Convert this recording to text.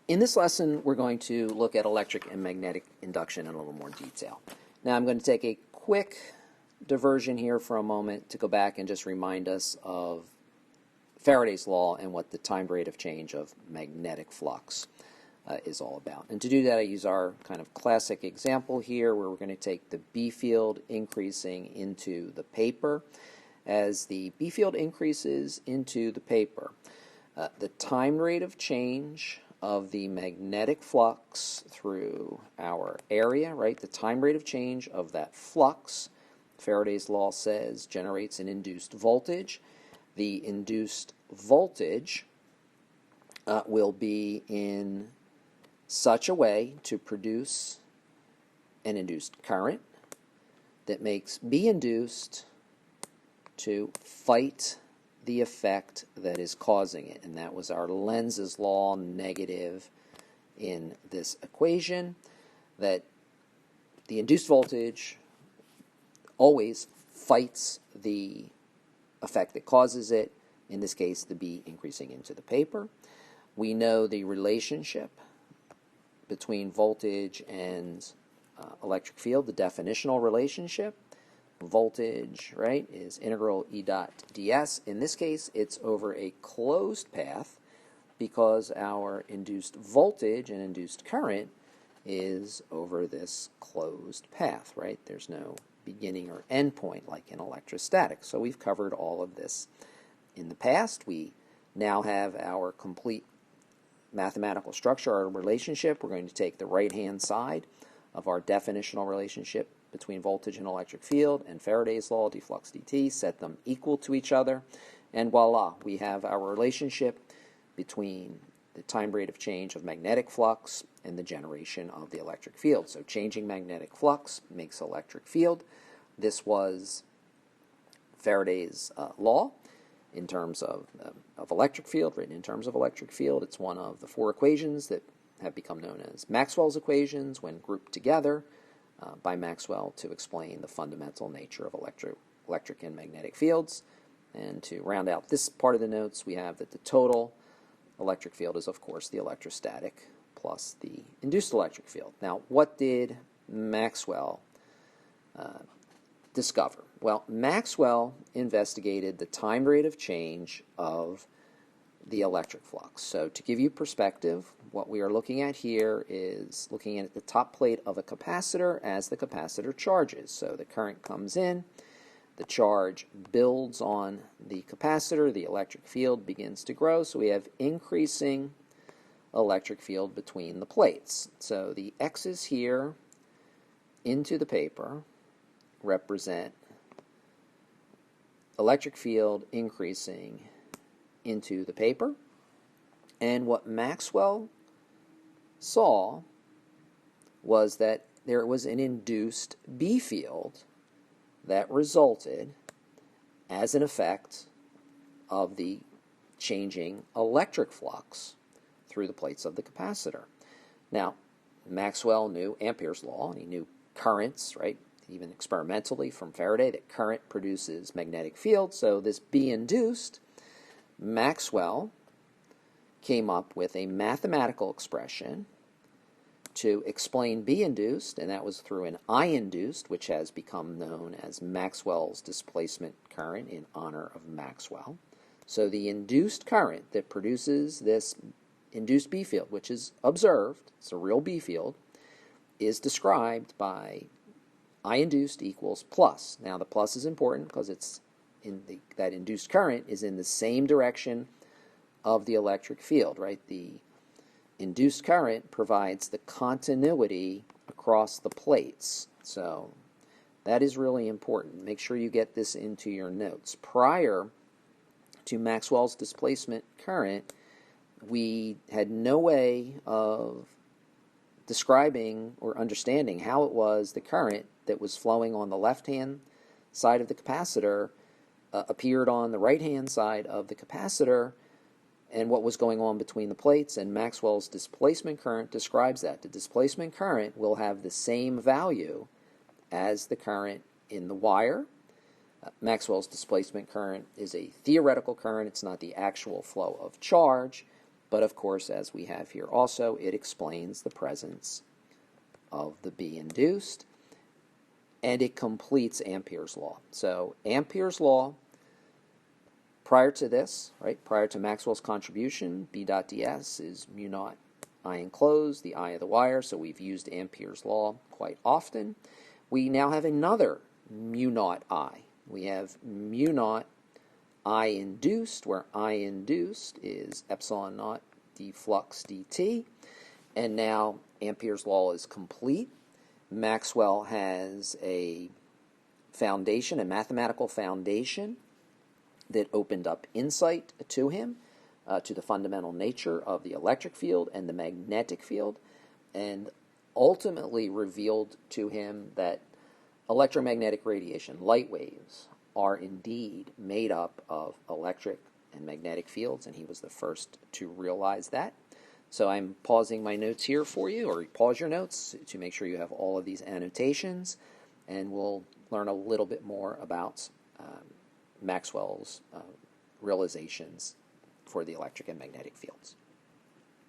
In this lesson, we're going to look at electric and magnetic induction in a little more detail. Now, I'm going to take a quick diversion here for a moment to go back and just remind us of Faraday's law and what the time rate of change of magnetic flux is all about. And to do that, I use our kind of classic example here where we're going to take the B field increasing into the paper. As the B field increases into the paper, the time rate of change of the magnetic flux through our area, right? The time rate of change of that flux, Faraday's law says, generates an induced voltage. The induced voltage will be in such a way to produce an induced current that makes B induced to fight the effect that is causing it. And that was our Lenz's law, negative in this equation, that the induced voltage always fights the effect that causes it, in this case the B increasing into the paper. We know the relationship between voltage and electric field, the definitional relationship. Voltage, right, is integral E dot ds. In this case, it's over a closed path because our induced voltage and induced current is over this closed path, right? There's no beginning or end point like in electrostatics. So we've covered all of this in the past. We now have our complete mathematical structure, our relationship. We're going to take the right-hand side of our definitional relationship between voltage and electric field and Faraday's law, d flux dt, set them equal to each other, and voila, we have our relationship between the time rate of change of magnetic flux and the generation of the electric field. So changing magnetic flux makes electric field. This was Faraday's law in terms of electric field, written in terms of electric field. It's one of the four equations that have become known as Maxwell's equations when grouped together by Maxwell to explain the fundamental nature of electric and magnetic fields. And to round out this part of the notes, we have that the total electric field is, of course, the electrostatic plus the induced electric field. Now, what did Maxwell discover? Well, Maxwell investigated the time rate of change of the electric flux. So to give you perspective, what we are looking at here is looking at the top plate of a capacitor as the capacitor charges. So the current comes in, the charge builds on the capacitor, the electric field begins to grow, so we have increasing electric field between the plates. So the X's here into the paper represent electric field increasing into the paper. And what Maxwell saw was that there was an induced B field that resulted as an effect of the changing electric flux through the plates of the capacitor. Now, Maxwell knew Ampere's law, and he knew currents, right, even experimentally from Faraday, that current produces magnetic field. So this B induced, Maxwell came up with a mathematical expression to explain B induced, and that was through an I induced, which has become known as Maxwell's displacement current in honor of Maxwell. So the induced current that produces this induced B field, which is observed, it's a real B field, is described by I induced equals plus. Now the plus is important because it's that induced current is in the same direction of the electric field, right? The induced current provides the continuity across the plates. So that is really important. Make sure you get this into your notes. Prior to Maxwell's displacement current, we had no way of describing or understanding how it was the current that was flowing on the left-hand side of the capacitor appeared on the right-hand side of the capacitor and what was going on between the plates, and Maxwell's displacement current describes that. The displacement current will have the same value as the current in the wire. Maxwell's displacement current is a theoretical current. It's not the actual flow of charge. But of course, as we have here also, it explains the presence of the B induced, and it completes Ampere's law. So Ampere's law, prior to this, right, prior to Maxwell's contribution, B dot ds is mu naught I enclosed, the I of the wire, so we've used Ampere's law quite often. We now have another mu naught I. We have mu naught I induced, where I induced is epsilon naught d flux dt, and now Ampere's law is complete. Maxwell has a foundation, a mathematical foundation that opened up insight to him, to the fundamental nature of the electric field and the magnetic field, and ultimately revealed to him that electromagnetic radiation, light waves, are indeed made up of electric and magnetic fields, and he was the first to realize that. So I'm pausing my notes here for you, or pause your notes to make sure you have all of these annotations, and we'll learn a little bit more about Maxwell's realizations for the electric and magnetic fields.